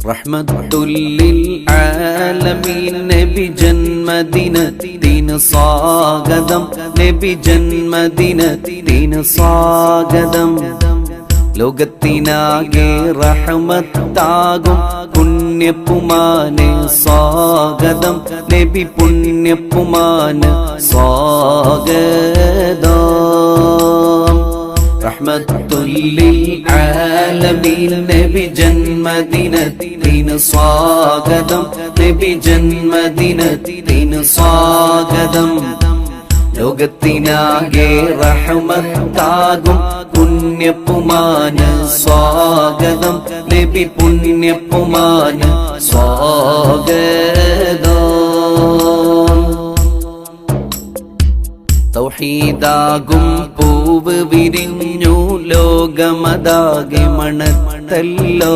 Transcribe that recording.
റഹ്മത്തുല്ലിൽ ആലമീൻ നബി ജന്മദിനത്തിന് സ്വാഗതം, നബി ജന്മദിനത്തിന് സ്വാഗതം. ലോകത്തിനാകെ റഹ്മത്താകും പുണ്യപ്പുമാന് സ്വാഗതം, നബി പുണ്യപ്പുമാന് സ്വാഗതം. റഹ്മത്തുല്ലിൽ ആലമീൻ നബി ജന്മദിനത്തിന് സ്വാഗതം, നബി ജന്മദിനത്തിന് സ്വാഗതം. ലോകത്തിനാകെ റഹ്മത്താകും പുണ്യപ്പുമാന് സ്വാഗതം, നബി പുണ്യപ്പുമാന് സ്വാഗതം. തൗഹീദാകും പൂവ് വിരിഞ്ഞു ലോകമതാകെ മണത്തല്ലോ,